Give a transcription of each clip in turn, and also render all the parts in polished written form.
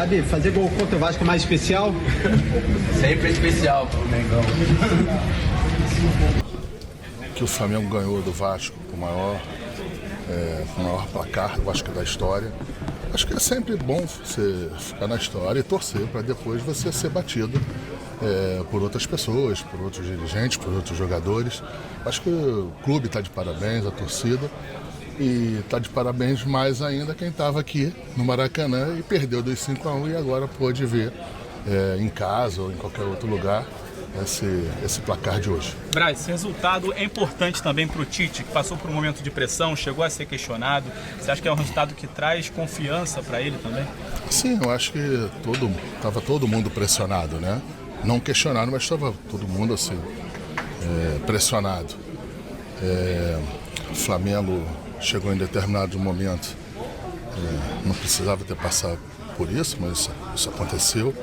Gabi, fazer gol contra o Vasco é mais especial? Sempre especial pro Mengão. Que o Flamengo ganhou do Vasco o maior placar, eu acho que da história. Acho que é sempre bom você ficar na história e torcer para depois você ser batido por outras pessoas, por outros dirigentes, por outros jogadores. Acho que o clube está de parabéns, a torcida, e está de parabéns mais ainda quem estava aqui no Maracanã e perdeu dos 5-1 e agora pôde ver em casa ou em qualquer outro lugar esse placar de hoje. Braz, esse resultado é importante também para o Tite, que passou por um momento de pressão, chegou a ser questionado. Você acha que é um resultado que traz confiança para ele também? Sim, eu acho que estava todo mundo pressionado, né? Não questionado, mas estava todo mundo assim, pressionado. O Flamengo chegou em determinado momento, não precisava ter passado por isso, mas isso aconteceu.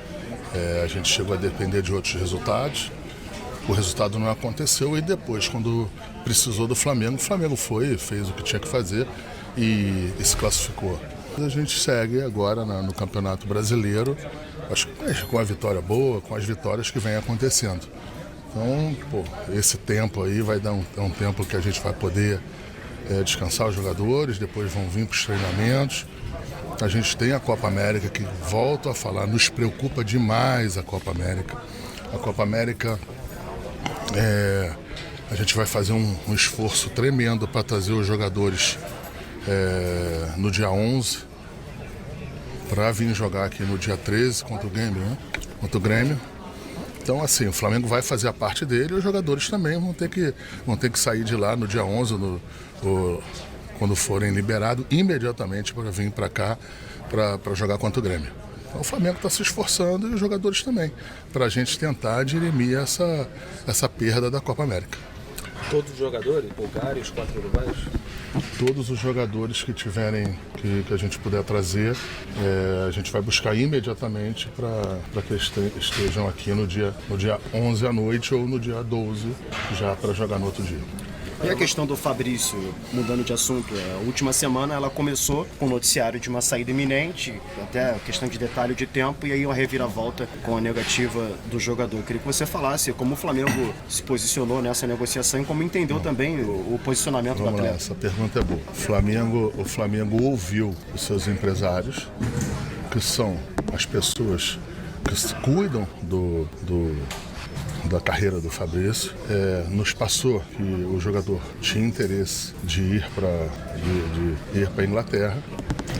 A gente chegou a depender de outros resultados, o resultado não aconteceu e depois, quando precisou do Flamengo, o Flamengo fez o que tinha que fazer e se classificou. A gente segue agora no Campeonato Brasileiro, acho que com a vitória boa, com as vitórias que vem acontecendo. Então, esse tempo aí vai dar um tempo que a gente vai poder descansar os jogadores, depois vão vir para os treinamentos. A gente tem a Copa América, que, volto a falar, nos preocupa demais a Copa América. A Copa América, a gente vai fazer um esforço tremendo para trazer os jogadores no dia 11, para vir jogar aqui no dia 13 contra o Grêmio, né? Contra o Grêmio. Então, assim, o Flamengo vai fazer a parte dele e os jogadores também vão ter que sair de lá no dia 11, quando forem liberados, imediatamente para vir para cá para jogar contra o Grêmio. Então, o Flamengo está se esforçando e os jogadores também, para a gente tentar dirimir essa perda da Copa América. Todos os jogadores, Bulgária e os 4 uruguaios? Todos os jogadores que tiverem, que a gente puder trazer, a gente vai buscar imediatamente para que estejam aqui no dia 11 à noite ou no dia 12, já para jogar no outro dia. E a questão do Fabrício, mudando de assunto, a última semana ela começou com o noticiário de uma saída iminente, até questão de detalhe de tempo, e aí uma reviravolta com a negativa do jogador. Eu queria que você falasse como o Flamengo se posicionou nessa negociação e como entendeu também o posicionamento do atleta. Essa pergunta é boa. O Flamengo ouviu os seus empresários, que são as pessoas que cuidam da carreira do Fabrício, nos passou que o jogador tinha interesse de ir para a Inglaterra.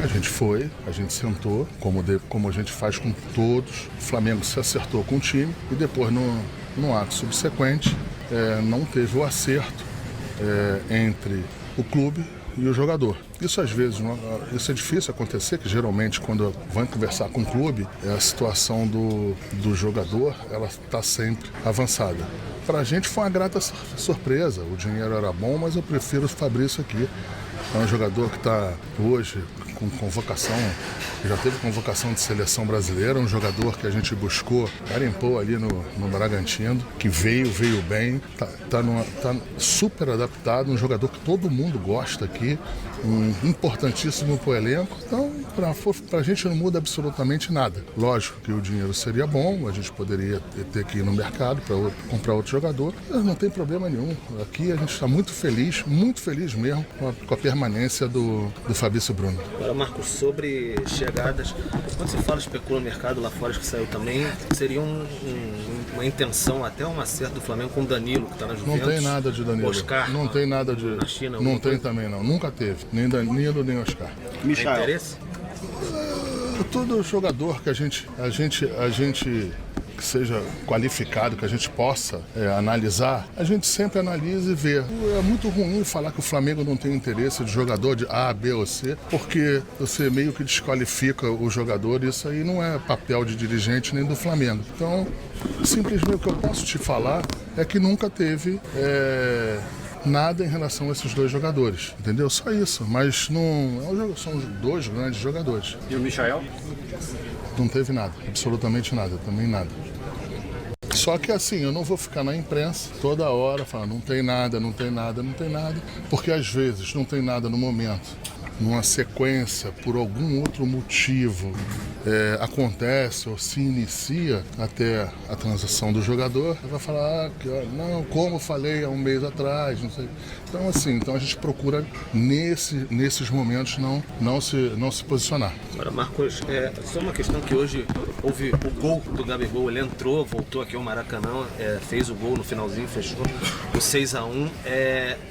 A gente foi, a gente sentou, como a gente faz com todos. O Flamengo se acertou com o time e depois, no ato subsequente, não teve o acerto entre o clube e o jogador. Isso às vezes, isso é difícil acontecer, que geralmente quando vão conversar com o clube, a situação do jogador, ela está sempre avançada. Para a gente foi uma grata surpresa, o dinheiro era bom, mas eu prefiro o Fabrício aqui. É um jogador que está hoje com convocação, já teve convocação de seleção brasileira, um jogador que a gente buscou, garimpou ali no Bragantino, que veio bem, tá super adaptado, um jogador que todo mundo gosta aqui, importantíssimo para o elenco. Então, para a gente não muda absolutamente nada. Lógico que o dinheiro seria bom, a gente poderia ter que ir no mercado para comprar outro jogador, mas não tem problema nenhum. Aqui a gente está muito feliz mesmo com a permanência do Fabrício Bruno. Agora, Marcos, sobre chegadas, quando se fala especula no mercado lá fora, que saiu também, seria uma intenção, até um acerto do Flamengo com o Danilo, que está na Juventus. Não tem nada de Danilo. Oscar, não tem nada de... na China. Não tem também, não. Nunca teve. Nem Danilo, nem Oscar. Michael. Tem interesse? Todo jogador que a gente que seja qualificado, que a gente possa analisar, a gente sempre analisa e vê. É muito ruim falar que o Flamengo não tem interesse de jogador de A, B ou C, porque você meio que desqualifica o jogador, e isso aí não é papel de dirigente nem do Flamengo. Então, simplesmente o que eu posso te falar é que nunca teve nada em relação a esses dois jogadores, entendeu? Só isso, mas não são dois grandes jogadores. E o Michael? Não teve nada, absolutamente nada, também nada. Só que assim, eu não vou ficar na imprensa toda hora falando não tem nada, porque às vezes não tem nada no momento. numa sequência, por algum outro motivo, acontece ou se inicia até a transação do jogador, vai falar que não, como eu falei há um mês atrás, não sei. Então assim, a gente procura nesses momentos não se posicionar. Agora, Marcos, só uma questão que hoje houve o gol do Gabigol, ele entrou, voltou aqui ao Maracanã, fez o gol no finalzinho, fechou o 6-1.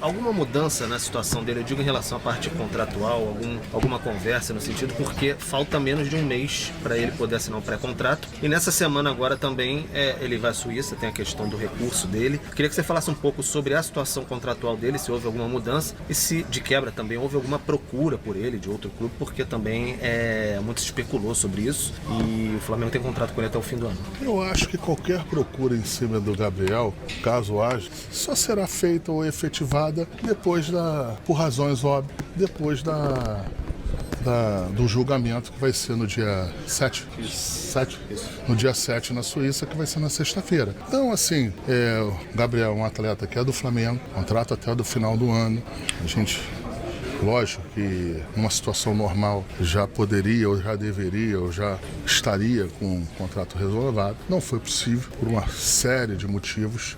Alguma mudança na situação dele, eu digo em relação à parte contratual, alguma conversa no sentido, porque falta menos de um mês para ele poder assinar um pré-contrato. E nessa semana agora também ele vai à Suíça, tem a questão do recurso dele. Queria que você falasse um pouco sobre a situação contratual dele, se houve alguma mudança e se de quebra também houve alguma procura por ele de outro clube, porque também muito se especulou sobre isso e o Flamengo tem contrato com ele até o fim do ano. Eu acho que qualquer procura em cima do Gabriel, caso haja, só será feita ou efetivada depois por razões óbvias, depois do julgamento que vai ser no dia 7. No dia 7 na Suíça, que vai ser na sexta-feira. Então, assim, o Gabriel é um atleta que é do Flamengo, contrato até do final do ano. A gente, lógico que numa situação normal já poderia, ou já deveria, ou já estaria com o contrato renovado. Não foi possível por uma série de motivos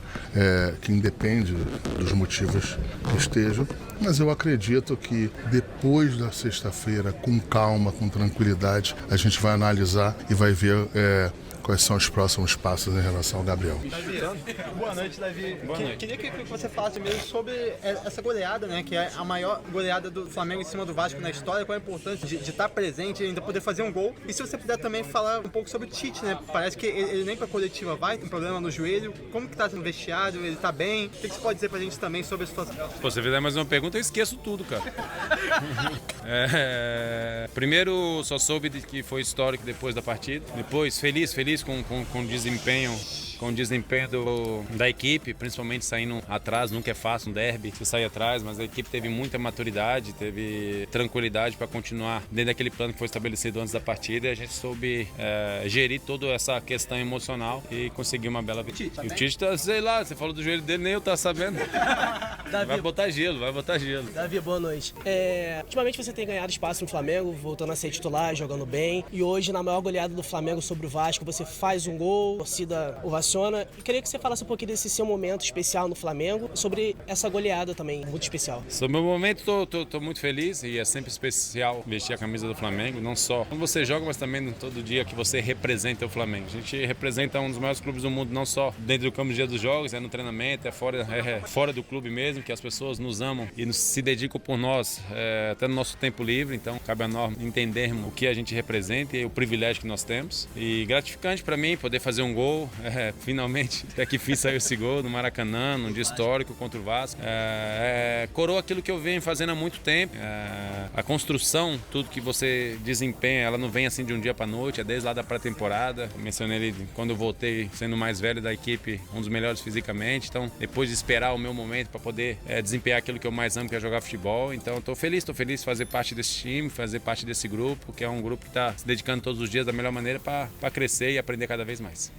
que independe dos motivos que estejam. Mas eu acredito que depois da sexta-feira, com calma, com tranquilidade, a gente vai analisar e vai ver quais são os próximos passos em relação ao Gabriel. Davi, boa noite, Davi. Queria que você falasse mesmo sobre essa goleada, né? Que é a maior goleada do Flamengo em cima do Vasco na história. Qual a importância de estar presente e ainda poder fazer um gol? E se você puder também falar um pouco sobre o Tite, né? Parece que ele nem pra coletiva vai, tem problema no joelho. Como que tá no vestiário? Ele tá bem? O que você pode dizer pra gente também sobre a situação? Se você fizer mais uma pergunta, eu esqueço tudo, cara. Primeiro, só soube que foi histórico depois da partida. Depois, feliz com o desempenho. Com o desempenho da equipe, principalmente saindo atrás, nunca é fácil um derby você sair atrás, mas a equipe teve muita maturidade, teve tranquilidade para continuar dentro daquele plano que foi estabelecido antes da partida, e a gente soube gerir toda essa questão emocional e conseguir uma bela vitória. E o Tite tá, sei lá, você falou do joelho dele, nem eu tava sabendo. Davi, vai botar gelo. Davi, boa noite. Ultimamente você tem ganhado espaço no Flamengo, voltando a ser titular, jogando bem, e hoje na maior goleada do Flamengo sobre o Vasco, você faz um gol, a torcida ovaciona. Eu queria que você falasse um pouquinho desse seu momento especial no Flamengo, sobre essa goleada também, muito especial. Sobre o meu momento, tô muito feliz, e é sempre especial vestir a camisa do Flamengo, não só quando você joga, mas também todo dia que você representa o Flamengo. A gente representa um dos maiores clubes do mundo, não só dentro do campo de dia dos jogos, no treinamento, fora do clube mesmo, que as pessoas nos amam e se dedicam por nós, até no nosso tempo livre, então cabe a nós entendermos o que a gente representa e o privilégio que nós temos. E gratificante para mim poder fazer um gol, finalmente, até que fiz sair esse gol no Maracanã, num dia histórico contra o Vasco. Coroa aquilo que eu venho fazendo há muito tempo. A construção, tudo que você desempenha, ela não vem assim de um dia para a noite, é desde lá da pré-temporada. Mencionei ele quando eu voltei, sendo o mais velho da equipe, um dos melhores fisicamente. Então, depois de esperar o meu momento para poder desempenhar aquilo que eu mais amo, que é jogar futebol. Então, estou feliz de fazer parte desse time, fazer parte desse grupo, que é um grupo que está se dedicando todos os dias da melhor maneira para crescer e aprender cada vez mais.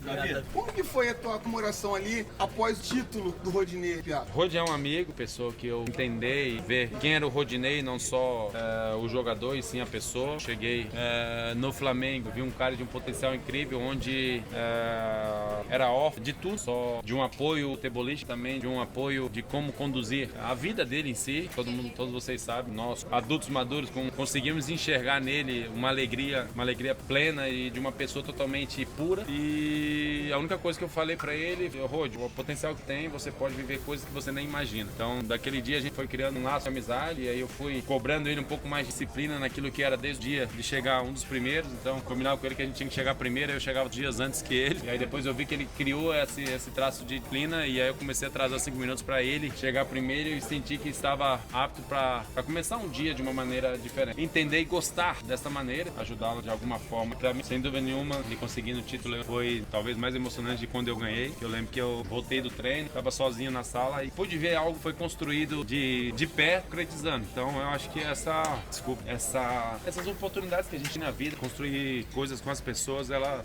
Como que foi a tua comemoração ali após o título do Rodinei, Piada? Rodinei é um amigo, pessoa que eu entender e ver quem era o Rodinei, não só o jogador e sim a pessoa. Cheguei no Flamengo, vi um cara de um potencial incrível, onde era órfão de tudo, só de um apoio futebolístico, também de um apoio de como conduzir a vida dele em si. Todos vocês sabem, nós adultos maduros conseguimos enxergar nele uma alegria plena e de uma pessoa totalmente pura. E a única coisa que eu falei pra ele, Rod, o potencial que tem, você pode viver coisas que você nem imagina. Então, daquele dia a gente foi criando um laço de amizade, e aí eu fui cobrando ele um pouco mais de disciplina naquilo que era desde o dia de chegar um dos primeiros. Então, combinava com ele que a gente tinha que chegar primeiro, eu chegava dias antes que ele. E aí depois eu vi que ele criou esse traço de disciplina, e aí eu comecei a atrasar 5 minutos pra ele chegar primeiro e senti que estava apto pra começar um dia de uma maneira diferente. Entender e gostar dessa maneira, ajudá-lo de alguma forma. Pra mim, sem dúvida nenhuma, ele conseguindo o título foi talvez mais emocionante de quando eu ganhei. Eu lembro que eu voltei do treino, estava sozinho na sala e pude ver algo que foi construído de pé, concretizando. Então eu acho que essas oportunidades que a gente tem na vida, construir coisas com as pessoas, ela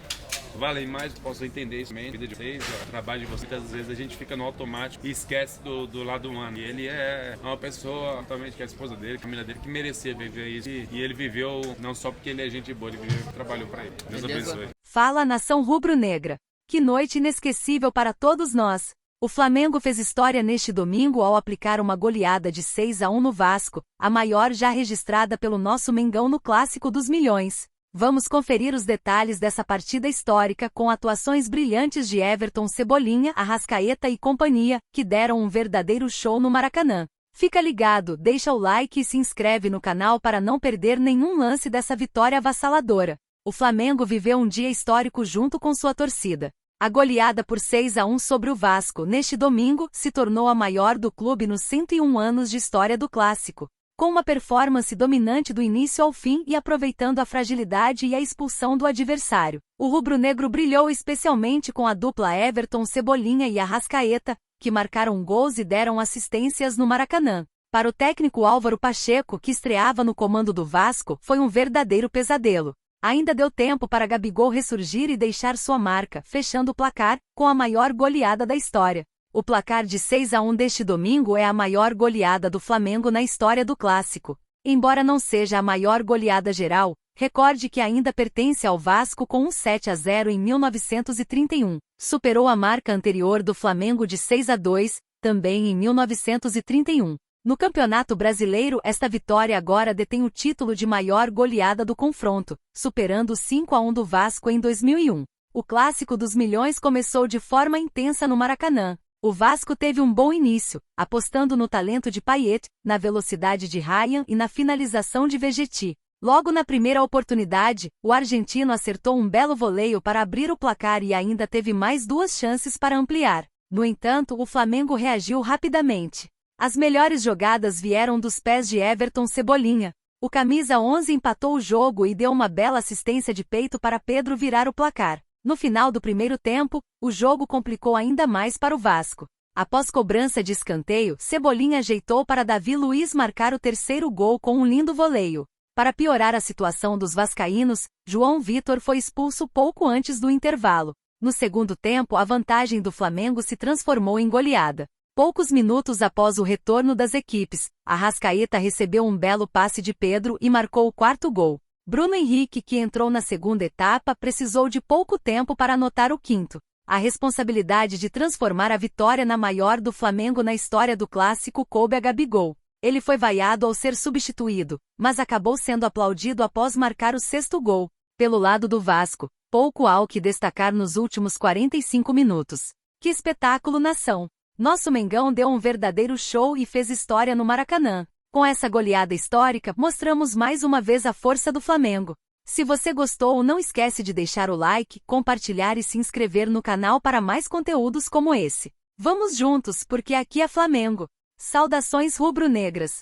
valem mais, posso entender isso também, a vida de vocês, o trabalho de vocês, às vezes a gente fica no automático e esquece do lado humano. E ele é uma pessoa, atualmente, que é a esposa dele, a família dele, que merecia viver isso. E ele viveu, não só porque ele é gente boa, ele viveu porque trabalhou pra ele. Deus abençoe. Fala, nação rubro-negra. Que noite inesquecível para todos nós. O Flamengo fez história neste domingo ao aplicar uma goleada de 6-1 no Vasco, a maior já registrada pelo nosso Mengão no Clássico dos Milhões. Vamos conferir os detalhes dessa partida histórica com atuações brilhantes de Everton, Cebolinha, Arrascaeta e companhia, que deram um verdadeiro show no Maracanã. Fica ligado, deixa o like e se inscreve no canal para não perder nenhum lance dessa vitória avassaladora. O Flamengo viveu um dia histórico junto com sua torcida. A goleada por 6-1 sobre o Vasco neste domingo se tornou a maior do clube nos 101 anos de história do Clássico. Com uma performance dominante do início ao fim e aproveitando a fragilidade e a expulsão do adversário, o rubro-negro brilhou especialmente com a dupla Everton, Cebolinha e Arrascaeta, que marcaram gols e deram assistências no Maracanã. Para o técnico Álvaro Pacheco, que estreava no comando do Vasco, foi um verdadeiro pesadelo. Ainda deu tempo para Gabigol ressurgir e deixar sua marca, fechando o placar, com a maior goleada da história. O placar de 6-1 deste domingo é a maior goleada do Flamengo na história do Clássico. Embora não seja a maior goleada geral, recorde que ainda pertence ao Vasco com um 7-0 em 1931. Superou a marca anterior do Flamengo de 6-2, também em 1931. No Campeonato Brasileiro, esta vitória agora detém o título de maior goleada do confronto, superando o 5-1 do Vasco em 2001. O Clássico dos Milhões começou de forma intensa no Maracanã. O Vasco teve um bom início, apostando no talento de Payet, na velocidade de Ryan e na finalização de Vegetti. Logo na primeira oportunidade, o argentino acertou um belo voleio para abrir o placar e ainda teve mais duas chances para ampliar. No entanto, o Flamengo reagiu rapidamente. As melhores jogadas vieram dos pés de Everton, Cebolinha. O camisa 11 empatou o jogo e deu uma bela assistência de peito para Pedro virar o placar. No final do primeiro tempo, o jogo complicou ainda mais para o Vasco. Após cobrança de escanteio, Cebolinha ajeitou para Davi Luiz marcar o terceiro gol com um lindo voleio. Para piorar a situação dos vascaínos, João Vitor foi expulso pouco antes do intervalo. No segundo tempo, a vantagem do Flamengo se transformou em goleada. Poucos minutos após o retorno das equipes, Arrascaeta recebeu um belo passe de Pedro e marcou o quarto gol. Bruno Henrique, que entrou na segunda etapa, precisou de pouco tempo para anotar o quinto. A responsabilidade de transformar a vitória na maior do Flamengo na história do Clássico coube a Gabigol. Ele foi vaiado ao ser substituído, mas acabou sendo aplaudido após marcar o sexto gol. Pelo lado do Vasco, pouco há o que destacar nos últimos 45 minutos. Que espetáculo, nação! Nosso Mengão deu um verdadeiro show e fez história no Maracanã. Com essa goleada histórica, mostramos mais uma vez a força do Flamengo. Se você gostou, não esquece de deixar o like, compartilhar e se inscrever no canal para mais conteúdos como esse. Vamos juntos, porque aqui é Flamengo. Saudações rubro-negras!